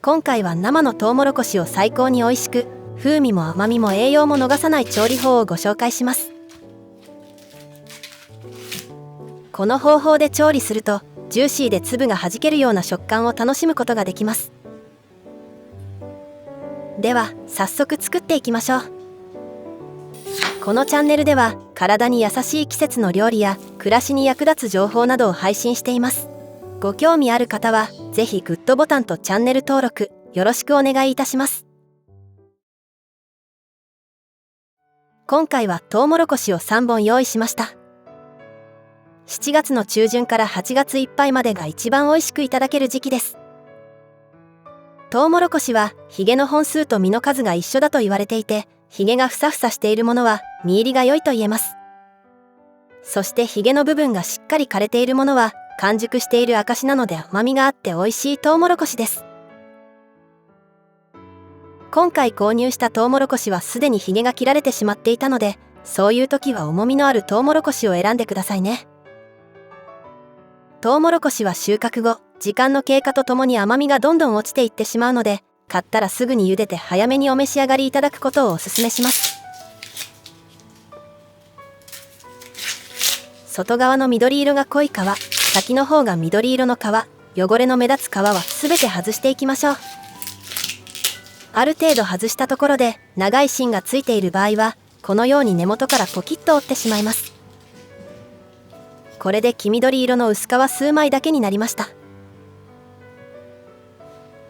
今回は生のトウモロコシを最高に美味しく、風味も甘みも栄養も逃さない調理法をご紹介します。この方法で調理するとジューシーで粒がはじけるような食感を楽しむことができます。では早速作っていきましょう。このチャンネルでは体に優しい季節の料理や暮らしに役立つ情報などを配信しています。ご興味ある方はぜひグッドボタンとチャンネル登録よろしくお願いいたします。今回はトウモロコシを3本用意しました。7月の中旬から8月いっぱいまでが一番美味しくいただける時期です。トウモロコシはヒゲの本数と実の数が一緒だと言われていて、ヒゲがふさふさしているものは実入りが良いと言えます。そしてヒゲの部分がしっかり枯れているものは完熟している証なので甘みがあって美味しいトウモロコシです。今回購入したトウモロコシはすでにヒゲが切られてしまっていたので、そういう時は重みのあるトウモロコシを選んでくださいね。トウモロコシは収穫後、時間の経過とともに甘みがどんどん落ちていってしまうので、買ったらすぐに茹でて早めにお召し上がりいただくことをおすすめします。外側の緑色が濃い皮、先の方が緑色の皮、汚れの目立つ皮はすべて外していきましょう。ある程度外したところで長い芯がついている場合は、このように根元からポキッと折ってしまいます。これで黄緑色の薄皮数枚だけになりました。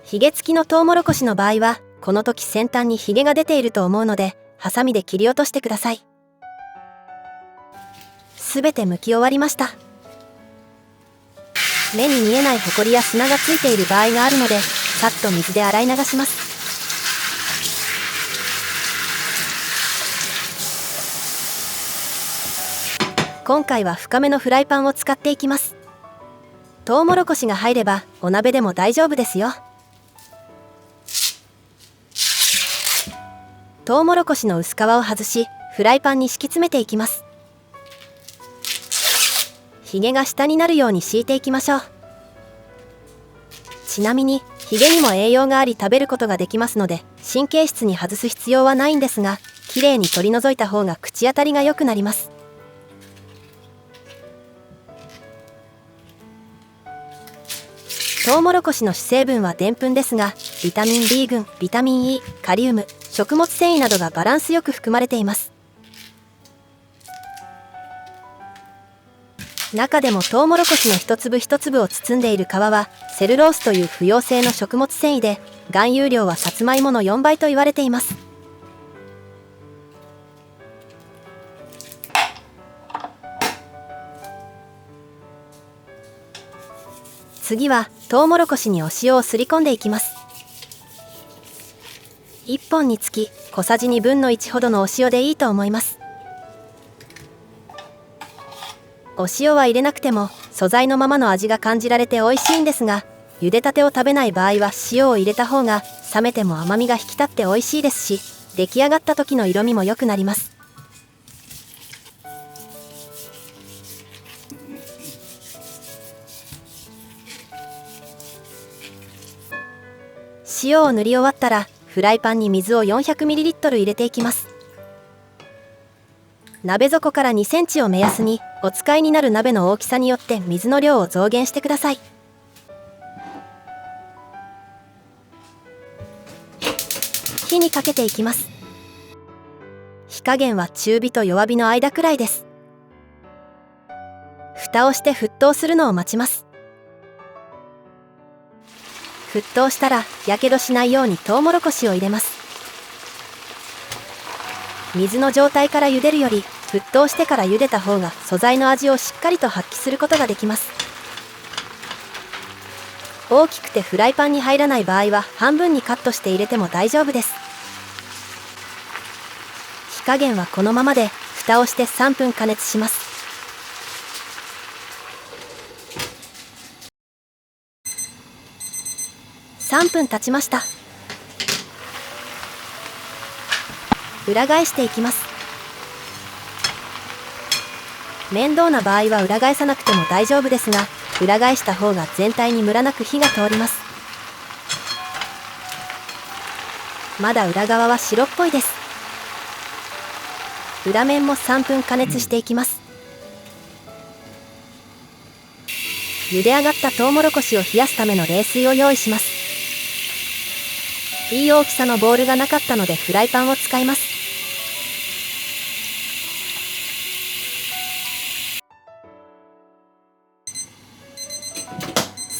ヒゲ付きのトウモロコシの場合は、この時先端にヒゲが出ていると思うので、ハサミで切り落としてください。すべて剥き終わりました。目に見えないホコリや砂がついている場合があるので、さっと水で洗い流します。今回は深めのフライパンを使っていきます。トウモロコシが入ればお鍋でも大丈夫ですよ。トウモロコシの薄皮を外し、フライパンに敷き詰めていきます。ヒゲが下になるように敷いていきましょう。ちなみにヒゲにも栄養があり食べることができますので、神経質に外す必要はないんですが、きれいに取り除いた方が口当たりが良くなります。トウモロコシの主成分はでんぷんですが、ビタミン B 群、ビタミン E、カリウム、食物繊維などがバランスよく含まれています。中でもトウモロコシの一粒一粒を包んでいる皮はセルロースという不溶性の食物繊維で、含有量はさつまいもの4倍と言われています。次はトウモロコシにお塩をすり込んでいきます。1本につき小さじ2分の1ほどのお塩でいいと思います。お塩は入れなくても素材のままの味が感じられて美味しいんですが、茹でたてを食べない場合は塩を入れた方が冷めても甘みが引き立って美味しいですし、出来上がった時の色味も良くなります。塩を塗り終わったらフライパンに水を 400ml 入れていきます。鍋底から2センチを目安にお使いになる鍋の大きさによって水の量を増減してください。火にかけていきます。火加減は中火と弱火の間くらいです。蓋をして沸騰するのを待ちます。沸騰したらやけどしないようにトウモロコシを入れます。水の状態から茹でるより沸騰してから茹でた方が素材の味をしっかりと発揮することができます。大きくてフライパンに入らない場合は半分にカットして入れても大丈夫です。火加減はこのままで蓋をして3分加熱します。3分経ちました。裏返していきます。面倒な場合は裏返さなくても大丈夫ですが、裏返した方が全体にムラなく火が通ります。まだ裏側は白っぽいです。裏面も3分加熱していきます。茹で上がったトウモロコシを冷やすための冷水を用意します。いい大きさのボウルがなかったのでフライパンを使います。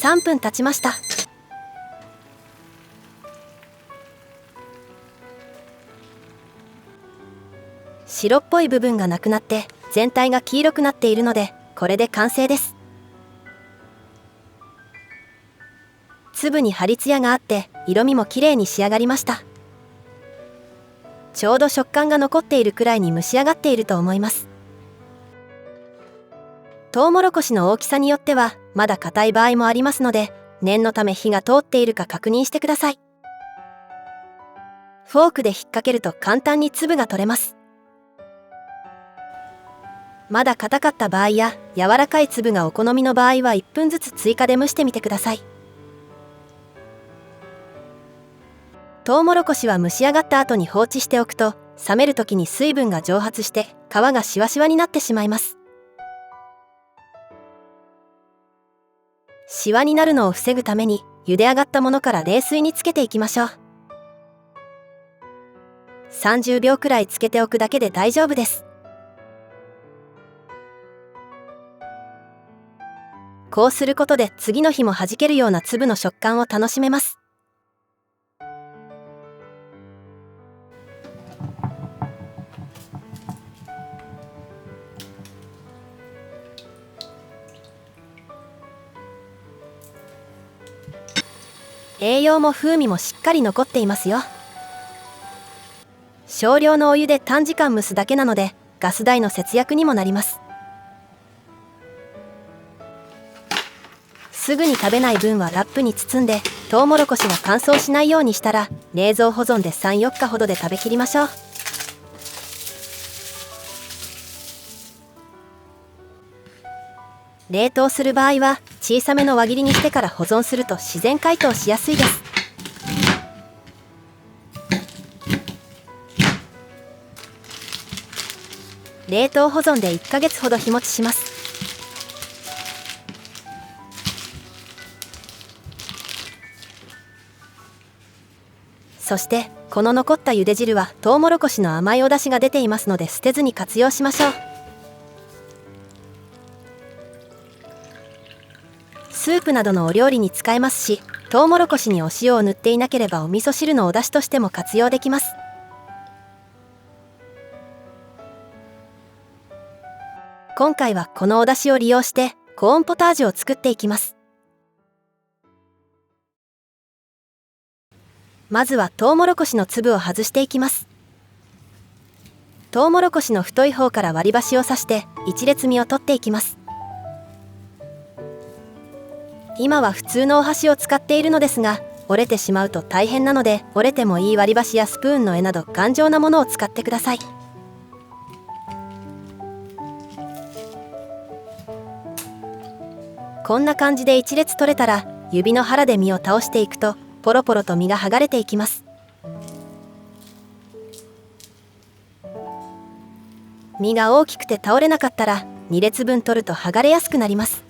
3分経ちました。白っぽい部分がなくなって全体が黄色くなっているので、これで完成です。粒に張り艶があって色味も綺麗に仕上がりました。ちょうど食感が残っているくらいに蒸し上がっていると思います。トウモロコシの大きさによってはまだ硬い場合もありますので、念のため火が通っているか確認してください。フォークで引っ掛けると簡単に粒が取れます。まだ硬かった場合や柔らかい粒がお好みの場合は1分ずつ追加で蒸してみてください。トウモロコシは蒸し上がった後に放置しておくと、冷める時に水分が蒸発して皮がシワシワになってしまいます。シワになるのを防ぐために茹で上がったものから冷水につけていきましょう。30秒くらいつけておくだけで大丈夫です。こうすることで次の日も弾けるような粒の食感を楽しめます。栄養も風味もしっかり残っていますよ。少量のお湯で短時間蒸すだけなのでガス代の節約にもなります。すぐに食べない分はラップに包んで、トウモロコシが乾燥しないようにしたら冷蔵保存で3、4日ほどで食べきりましょう。冷凍する場合は小さめの輪切りにしてから保存すると自然解凍しやすいです。冷凍保存で1ヶ月ほど日持ちします。そしてこの残った茹で汁はトウモロコシの甘いお出汁が出ていますので捨てずに活用しましょう。スープなどのお料理に使えますし、トウモロコシにお塩を塗っていなければお味噌汁のお出汁としても活用できます。今回はこのお出汁を利用してコーンポタージュを作っていきます。まずはトウモロコシの粒を外していきます。トウモロコシの太い方から割り箸を刺して一列身を取っていきます。今は普通のお箸を使っているのですが、折れてしまうと大変なので、折れてもいい割り箸やスプーンの柄など頑丈なものを使ってください。こんな感じで一列取れたら、指の腹で身を倒していくとポロポロと身が剥がれていきます。身が大きくて倒れなかったら2列分取ると剥がれやすくなります。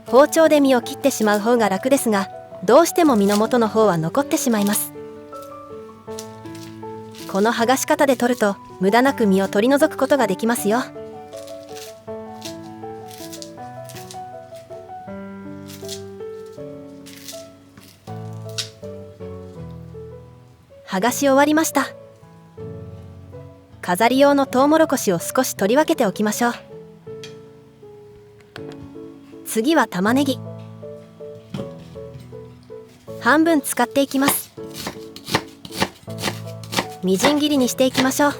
包丁で身を切ってしまう方が楽ですが、どうしても身の元の方は残ってしまいます。この剥がし方で取ると無駄なく身を取り除くことができますよ。剥がし終わりました。飾り用のトウモロコシを少し取り分けておきましょう。次は玉ねぎ。半分使っていきます。みじん切りにしていきましょう。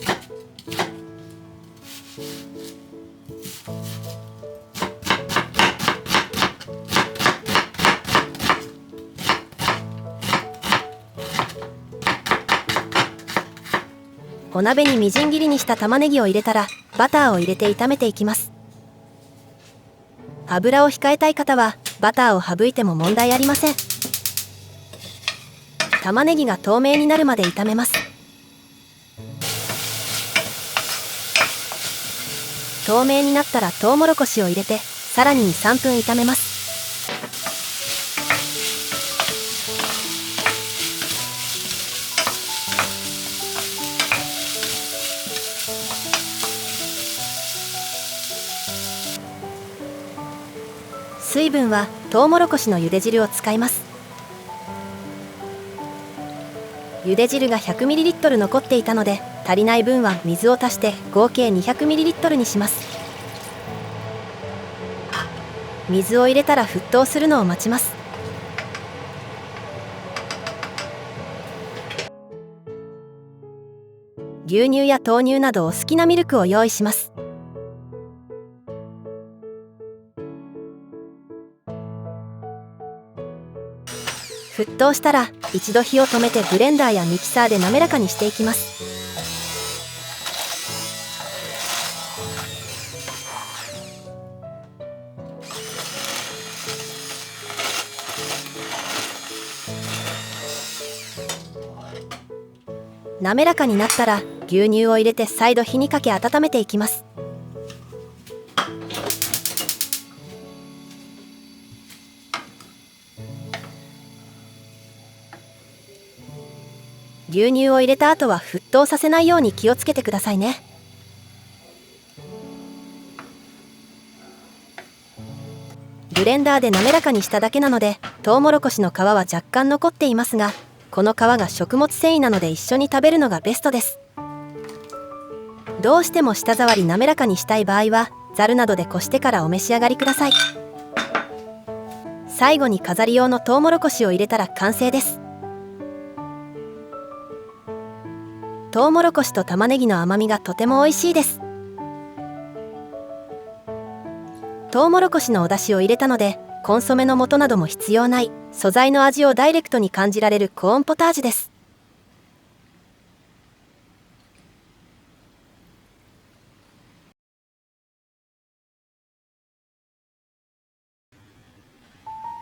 お鍋にみじん切りにした玉ねぎを入れたらバターを入れて炒めていきます。油を控えたい方はバターを省いても問題ありません。玉ねぎが透明になるまで炒めます。透明になったらトウモロコシを入れてさらに 2、3 分炒めます。水分はトウモロコシの茹で汁を使います。茹で汁が 100ml 残っていたので、足りない分は水を足して合計 200ml にします。水を入れたら沸騰するのを待ちます。牛乳や豆乳などお好きなミルクを用意します。沸騰したら一度火を止めてブレンダーやミキサーで滑らかにしていきます。滑らかになったら牛乳を入れて再度火にかけ温めていきます。牛乳を入れた後は沸騰させないように気をつけてくださいね。ブレンダーで滑らかにしただけなので、トウモロコシの皮は若干残っていますが、この皮が食物繊維なので一緒に食べるのがベストです。どうしても舌触り滑らかにしたい場合はざるなどでこしてからお召し上がりください。最後に飾り用のトウモロコシを入れたら完成です。トウモロコシと玉ねぎの甘みがとても美味しいです。トウモロコシのお出汁を入れたのでコンソメの素なども必要ない、素材の味をダイレクトに感じられるコーンポタージュです。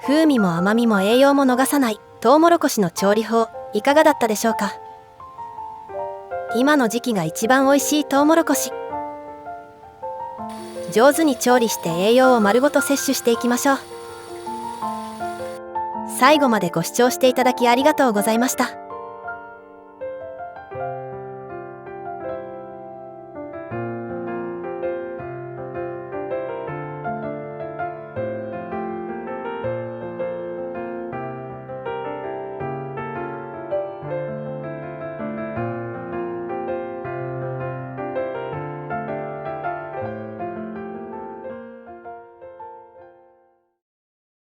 風味も甘みも栄養も逃さないトウモロコシの調理法、いかがだったでしょうか。今の時期が一番美味しいトウモロコシ。上手に調理して栄養を丸ごと摂取していきましょう。最後までご視聴していただきありがとうございました。